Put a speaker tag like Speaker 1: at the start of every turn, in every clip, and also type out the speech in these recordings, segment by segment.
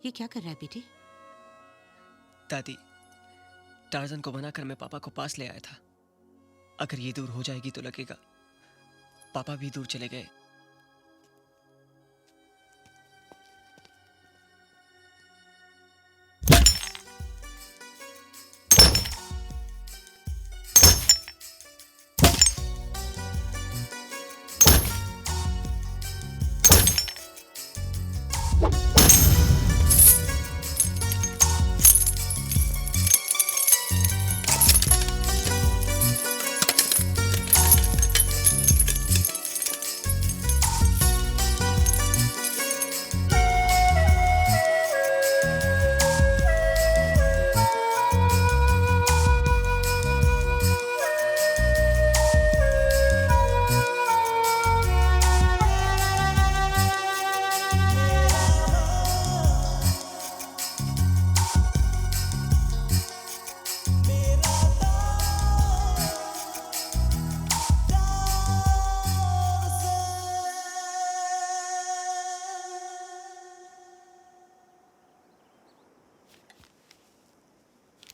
Speaker 1: ये क्या कर रहा है बेटे?
Speaker 2: दादी, टार्जन को बनाकर मैं पापा को पास ले आया था। अगर ये दूर हो जाएगी तो लगेगा पापा भी दूर चले गए।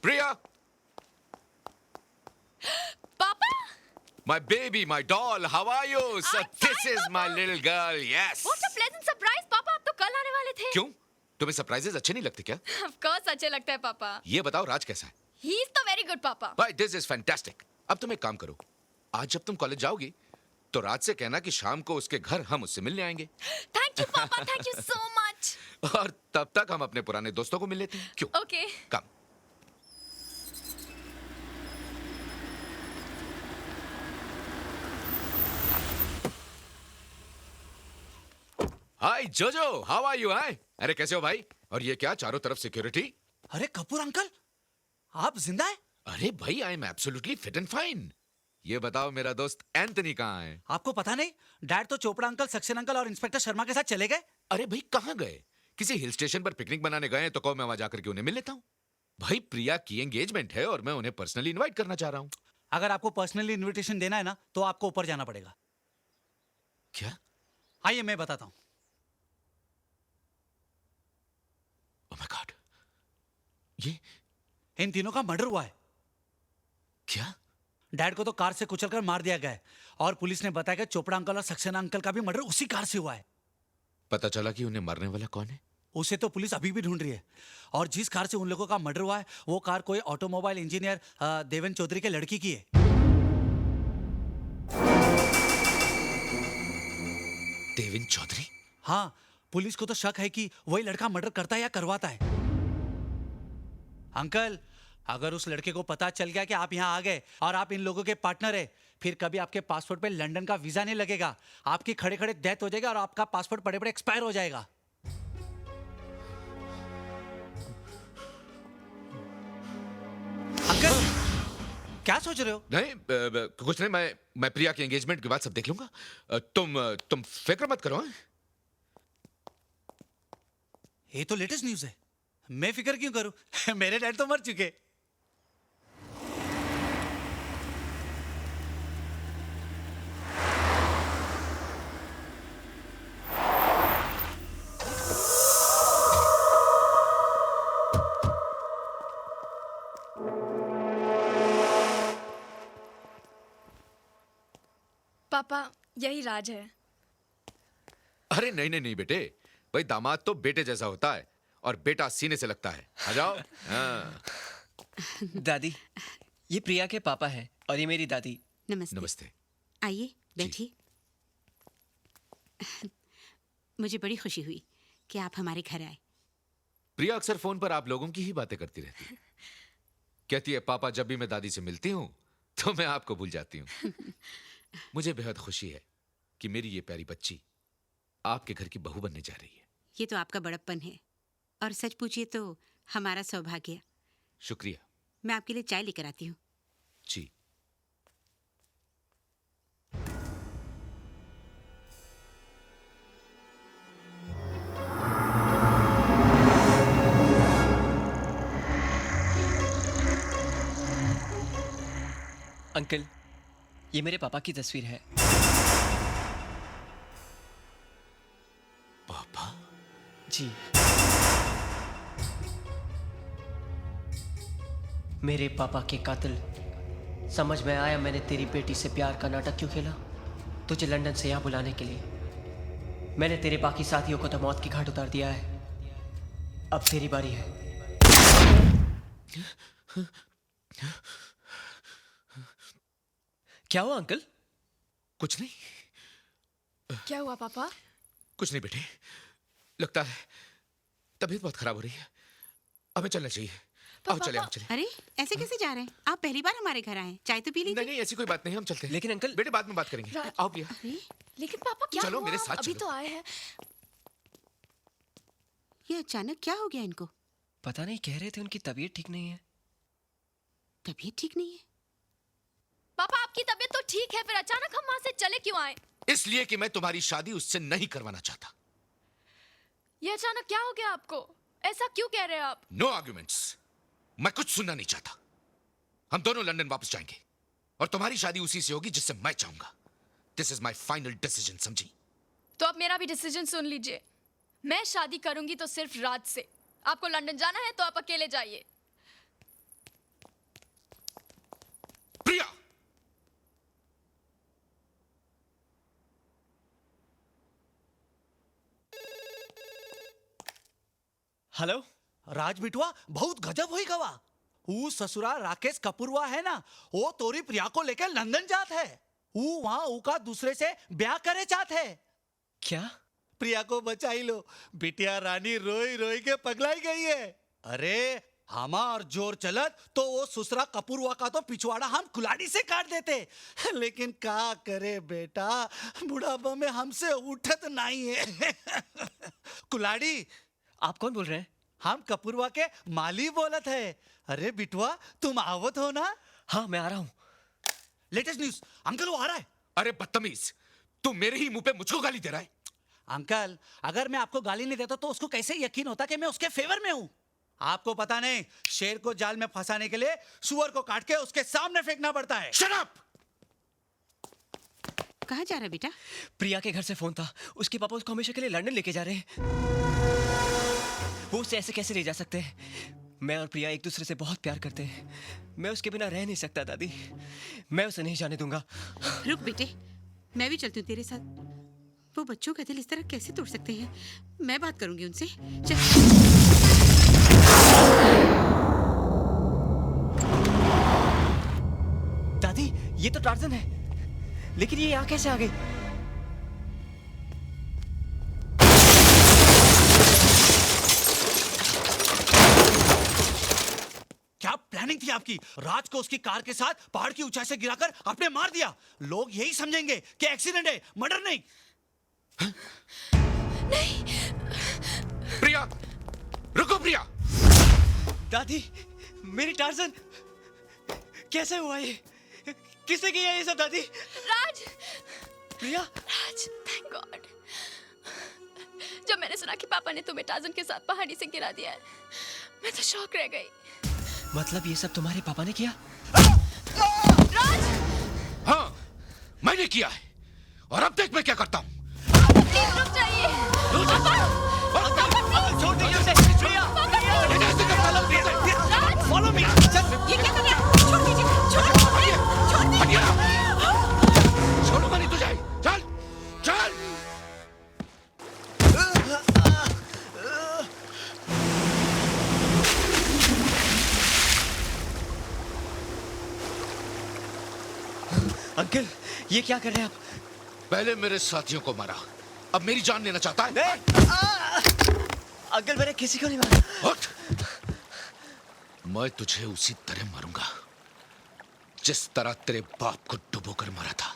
Speaker 3: Priya!
Speaker 4: Papa?
Speaker 3: My baby, my doll, how are you? So
Speaker 4: I'm
Speaker 3: this
Speaker 4: fine,
Speaker 3: is
Speaker 4: Papa.
Speaker 3: my little girl, yes.
Speaker 4: What a pleasant surprise, Papa. आप तो कल आने वाले थे.
Speaker 3: क्यों? तुम्हें सरप्राइजेस अच्छे नहीं लगते क्या?
Speaker 4: Of course अच्छे लगते हैं, Papa.
Speaker 3: ये बताओ राज कैसा है?
Speaker 4: He is the very good, Papa.
Speaker 3: Bye, this is fantastic. अब तुम एक काम करो. आज जब तुम कॉलेज जाओगी, तो राज से कहना कि शाम को उसके घर हम उससे मिलने आएंगे.
Speaker 4: Thank you, Papa. Thank you so much.
Speaker 3: और तब तक हम अपने पुराने दोस्तों को मिल लेते हैं. क्यों?
Speaker 4: Okay.
Speaker 3: कम. हाय जोजो, हाउ आर यू? अरे कैसे हो भाई? और ये क्या चारों तरफ सिक्योरिटी?
Speaker 5: अरे कपूर अंकल, आप जिंदा है?
Speaker 3: अरे भाई, I am absolutely fit and fine. ये बताओ मेरा दोस्त एंथनी कहाँ है?
Speaker 5: आपको पता नहीं? डैड तो चोपड़ा अंकल, सक्सेना अंकल और इंस्पेक्टर शर्मा के साथ चले गए.
Speaker 3: अरे भाई कहाँ गए? किसी हिल स्टेशन पर पिकनिक बनाने गए हैं तो कहो मैं वहां जाकर के उन्हें मिल लेता हूँ. भाई प्रिया की एंगेजमेंट है और मैं उन्हें पर्सनली इनवाइट करना चाह रहा हूँ.
Speaker 5: अगर आपको पर्सनली इनविटेशन देना है ना, तो आपको ऊपर जाना पड़ेगा.
Speaker 3: क्या?
Speaker 5: आइए मैं बताता हूँ.
Speaker 3: ओह माय गॉड, ये
Speaker 5: इन तीनों का मर्डर हुआ है.
Speaker 3: क्या?
Speaker 5: डैड को तो कार से कुचलकर मार दिया गया है और पुलिस ने बताया कि चोपड़ा अंकल और सक्सेना अंकल का भी मर्डर उसी कार से हुआ है.
Speaker 3: पता चला कि उन्हें मारने वाला कौन है?
Speaker 5: उसे तो पुलिस अभी भी ढूंढ रही है. और जिस कार से उन लोगों का मर्डर हुआ है, वो कार कोई ऑटोमोबाइल इंजीनियर देवेन चौधरी के लड़की की है.
Speaker 3: देवेन चौधरी?
Speaker 5: हाँ, पुलिस को तो शक है कि वही लड़का मर्डर करता है या करवाता है. अंकल, अगर उस लड़के को पता चल गया कि आप यहाँ आ गए और आप इन लोगों के पार्टनर है, फिर कभी आपके पासपोर्ट पे लंदन का वीजा नहीं लगेगा. आपकी खड़े खड़े डेथ हो जाएगी और आपका पासपोर्ट पड़े पड़े एक्सपायर हो जाएगा. अंकल, क्या सोच रहे हो?
Speaker 3: नहीं कुछ नहीं. मैं प्रिया के एंगेजमेंट के बाद सब देख लूंगा. तुम फिक्र मत करो.
Speaker 5: ये तो लेटेस्ट न्यूज़ है. मैं फिक्र क्यों करूं? मेरे डैड तो मर चुके.
Speaker 4: पापा, यही राज है.
Speaker 3: अरे नहीं नहीं नहीं बेटे, भाई दामाद तो बेटे जैसा होता है और बेटा सीने से लगता है. आ जाओ. हाँ.
Speaker 2: दादी, ये प्रिया के पापा हैं और ये मेरी दादी.
Speaker 1: नमस्ते.
Speaker 3: नमस्ते.
Speaker 1: आइए बैठिए. मुझे बड़ी खुशी हुई कि आप हमारे घर आए.
Speaker 3: प्रिया अक्सर फोन पर आप लोगों की ही बातें करती रहती है. कहती है पापा जब भी मैं दादी से मिलती हूँ तो मैं आपको भूल जाती हूँ. मुझे बेहद खुशी है कि मेरी ये प्यारी बच्ची आपके घर की बहू बनने जा रही है.
Speaker 1: ये तो आपका बड़प्पन है और सच पूछिए तो हमारा सौभाग्य.
Speaker 3: शुक्रिया.
Speaker 1: मैं आपके लिए चाय लेकर आती हूँ.
Speaker 3: जी.
Speaker 2: अंकल, ये मेरे पापा की तस्वीर है.
Speaker 3: पापा?
Speaker 2: जी. मेरे पापा के कातिल, समझ में आया मैंने तेरी बेटी से प्यार का नाटक क्यों खेला। तुझे लंदन से यहाँ बुलाने के लिए। मैंने तेरे बाकी साथियों को तो मौत की घाट उतार दिया है, अब तेरी बारी है। क्या हुआ अंकल?
Speaker 3: कुछ नहीं,
Speaker 4: क्या हुआ पापा?
Speaker 3: कुछ नहीं बेटे, लगता है तबीयत बहुत खराब हो रही है, हमें चलना चाहिए। आओ चले, हम चले।
Speaker 1: अरे ऐसे कैसे जा रहे हैं? आप पहली बार हमारे घर आए, चाय तो पी
Speaker 3: नहीं
Speaker 1: लीजिए।
Speaker 3: नहीं, ऐसी कोई बात नहीं, हम चलते हैं।
Speaker 2: लेकिन अंकल,
Speaker 3: बेटे बाद में बात करेंगे। आओ प्रिया।
Speaker 1: अरे
Speaker 4: लेकिन पापा क्या
Speaker 3: चलो,
Speaker 4: हुआ?
Speaker 3: मेरे साथ
Speaker 4: अभी
Speaker 3: चलो।
Speaker 4: तो आए हैं।
Speaker 1: ये अचानक क्या हो गया इनको?
Speaker 2: पता नहीं, कह रहे थे उनकी तबीयत ठीक नहीं है।
Speaker 1: तबीयत ठीक नहीं है?
Speaker 4: पापा आपकी तबीयत तो ठीक है, फिर अचानक हम वहां से चले क्यों आए?
Speaker 3: इसलिए कि मैं तुम्हारी शादी उससे नहीं करवाना चाहता।
Speaker 4: ये अचानक क्या हो गया आपको? ऐसा क्यों कह रहे हैं आप?
Speaker 3: नो आर्ग्यूमेंट्स, मैं कुछ सुनना नहीं चाहता। हम दोनों लंदन वापस जाएंगे और तुम्हारी शादी उसी से होगी जिससे मैं चाहूंगा। This is my final decision, समझी?
Speaker 4: तो अब मेरा भी डिसीजन सुन लीजिए। मैं शादी करूंगी तो सिर्फ राज से। आपको लंदन जाना है तो आप अकेले जाइए।
Speaker 3: प्रिया,
Speaker 2: हेलो।
Speaker 5: राज बिटवा बहुत गजब हुई गवा। वो ससुरा राकेश कपूरवा है ना, वो तोरी प्रिया को लेकर लंदन जात है। वो वहां उका दूसरे से ब्याह करे चाहत है।
Speaker 2: क्या?
Speaker 5: प्रिया को बचाई लो, बिटिया रानी रोई रोई के पगलाई गई है। अरे हमा और जोर चलत तो वो ससुरा कपूरवा का तो पिछवाड़ा हम कुलाड़ी से काट देते, लेकिन का करे बेटा, बुढ़ापा में हमसे उठत नहीं है। कुलाड़ी,
Speaker 2: आप कौन बोल रहे हैं?
Speaker 5: हम कपूरवा के माली बोलत है। अरे बिटवा तुम आवत हो ना?
Speaker 2: हाँ मैं आ रहा हूँ।
Speaker 5: लेटेस्ट न्यूज, अंकल वो आ रहा है।
Speaker 3: अरे बदतमीज, तू मेरे ही मुंह पे मुझको गाली दे रहा है।
Speaker 5: अंकल अगर मैं आपको गाली नहीं देता तो उसको कैसे यकीन होता कि मैं उसके फेवर में हूँ? आपको पता नहीं, शेर को जाल में फंसाने के लिए सुअर को काट के उसके सामने फेंकना पड़ता है।
Speaker 3: Shut up!
Speaker 1: कहाँ जा रहा है बेटा?
Speaker 2: प्रिया के घर से फोन था, उसके पापा उसको हमेशा के लिए लंदन लेके जा रहे हैं। वो उसे ऐसे कैसे ले जा सकते हैं? मैं और प्रिया एक दूसरे से बहुत प्यार करते हैं। मैं उसके बिना रह नहीं सकता दादी, मैं उसे नहीं जाने दूंगा।
Speaker 1: रुक बेटे, मैं भी चलती हूँ तेरे साथ। वो बच्चों का दिल इस तरह कैसे तोड़ सकते हैं? मैं बात करूंगी उनसे। चल।
Speaker 2: दादी ये तो टार्जन है, लेकिन ये यहाँ कैसे आ गई?
Speaker 5: क्या प्लानिंग थी आपकी? राज को उसकी कार के साथ पहाड़ की ऊंचाई से गिराकर आपने मार दिया। लोग यही समझेंगे कि एक्सीडेंट है, मर्डर नहीं।
Speaker 3: प्रिया, रुको प्रिया।
Speaker 2: दादी मेरी टार्जन कैसे हुआ ये? किसने किया ये सब दादी?
Speaker 4: राज,
Speaker 2: प्रिया,
Speaker 4: राज, थैंक गॉड। जब मैंने सुना कि पापा ने तुम्हें टार्जन के साथ पहाड़ी से गिरा दिया है, मैं तो शॉक रह गई।
Speaker 2: मतलब ये सब तुम्हारे पापा ने किया?
Speaker 4: राज,
Speaker 3: हाँ, मैंने किया है और अब देख मैं क्या करता हूँ।
Speaker 4: प्लीज रुक जाइए।
Speaker 2: छोड़ दीजिए उसे। प्रिया,
Speaker 5: फॉलो मी।
Speaker 1: ये क्या कर रहा है? छोड़ दीजिए, छोड़ दीजिए।
Speaker 3: छोड़ूंगा नहीं तुझे। चल चल।
Speaker 2: अंकल ये क्या कर रहे हैं आप?
Speaker 3: पहले मेरे साथियों को मारा, अब मेरी जान लेना चाहता है?
Speaker 2: नहीं, अंकल मैंने किसी को नहीं मारा।
Speaker 3: उठ! मैं तुझे उसी तरह मारूंगा जिस तरह तेरे बाप को डुबोकर मारा था।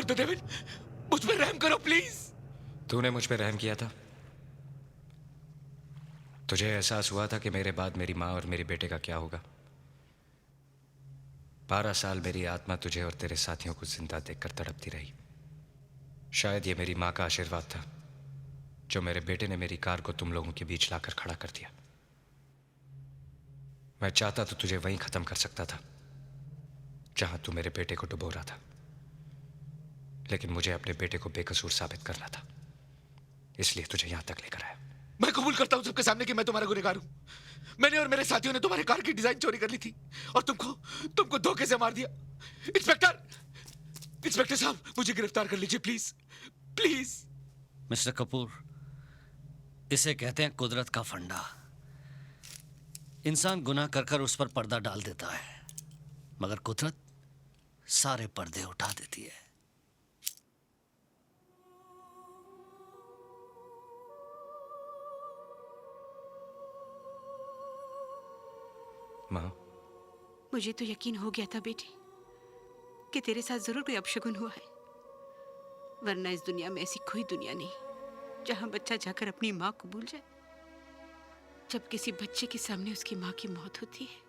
Speaker 3: दो डेविड, मुझ पर रहम करो प्लीज।
Speaker 6: तूने मुझ पे रहम किया था? तुझे एहसास हुआ था कि मेरे बाद मेरी माँ और मेरे बेटे का क्या होगा? 12 साल मेरी आत्मा तुझे और तेरे साथियों को जिंदा देखकर तड़पती रही। शायद ये मेरी माँ का आशीर्वाद था जो मेरे बेटे ने मेरी कार को तुम लोगों के बीच लाकर खड़ा कर दिया। मैं चाहता तो तुझे वहीं खत्म कर सकता था जहां तू मेरे बेटे को डुबो रहा था, लेकिन मुझे अपने बेटे को बेकसूर साबित करना था, इसलिए तुझे यहां तक लेकर आया।
Speaker 3: मैं कबूल करता हूं सबके सामने कि मैं तुम्हारा गुनहगार हूं। मैंने और मेरे साथियों ने तुम्हारे कार की डिजाइन चोरी कर ली थी और तुमको धोखे से मार दिया। इंस्पेक्टर साहब, मुझे गिरफ्तार कर लीजिए प्लीज, प्लीज।
Speaker 5: मिस्टर कपूर, इसे कहते हैं कुदरत का फंडा। इंसान गुनाह कर कर उस पर पर्दा डाल देता है, मगर कुदरत सारे पर्दे उठा देती है।
Speaker 6: माँ,
Speaker 1: मुझे तो यकीन हो गया था बेटी कि तेरे साथ जरूर कोई अपशगुन हुआ है, वरना इस दुनिया में ऐसी कोई दुनिया नहीं जहां बच्चा जाकर अपनी माँ को भूल जाए। जब किसी बच्चे के सामने उसकी माँ की मौत होती है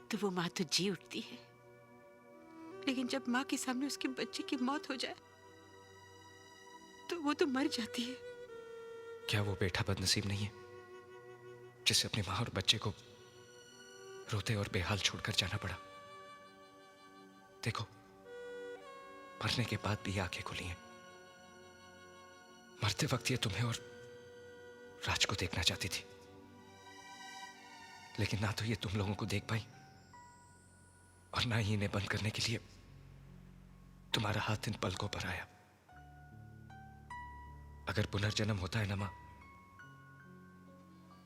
Speaker 1: तो वो माँ तो जी उठती है, लेकिन जब माँ के सामने उसके बच्चे की मौत हो जाए तो वो तो मर जाती है।
Speaker 6: क्या वो बेटा बदनसीब नहीं है जिसे अपनी माँ और बच्चे को रोते और बेहाल छोड़कर जाना पड़ा? देखो, मरने के बाद भी ये आंखें खुली हैं। मरते वक्त ये तुम्हें और राज को देखना चाहती थी, लेकिन ना तो ये तुम लोगों को देख पाई और ना ही इन्हें बंद करने के लिए तुम्हारा हाथ इन पलकों पर आया। अगर पुनर्जन्म होता है ना मां,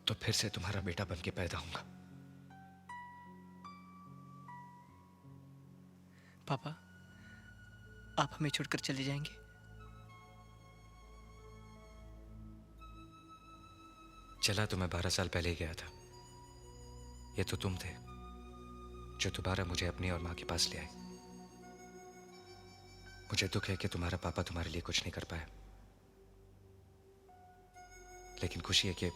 Speaker 6: तो फिर से तुम्हारा बेटा बन के पैदा होऊंगा।
Speaker 2: पापा, आप हमें छोड़कर चले जाएंगे?
Speaker 6: चला तो मैं 12 साल पहले ही गया था। ये तो तुम थे जो दोबारा मुझे अपनी और मां के पास ले आए। मुझे दुख है कि तुम्हारा पापा तुम्हारे लिए कुछ नहीं कर पाया, लेकिन खुशी है कि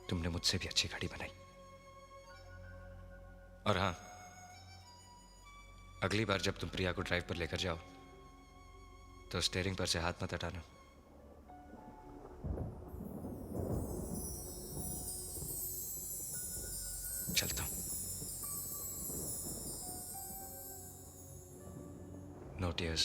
Speaker 6: तुमने मुझसे भी अच्छी घड़ी बनाई। और हां, अगली बार जब तुम प्रिया को ड्राइव पर लेकर जाओ तो स्टीयरिंग पर से हाथ मत हटाना। चलता हूं। No tears.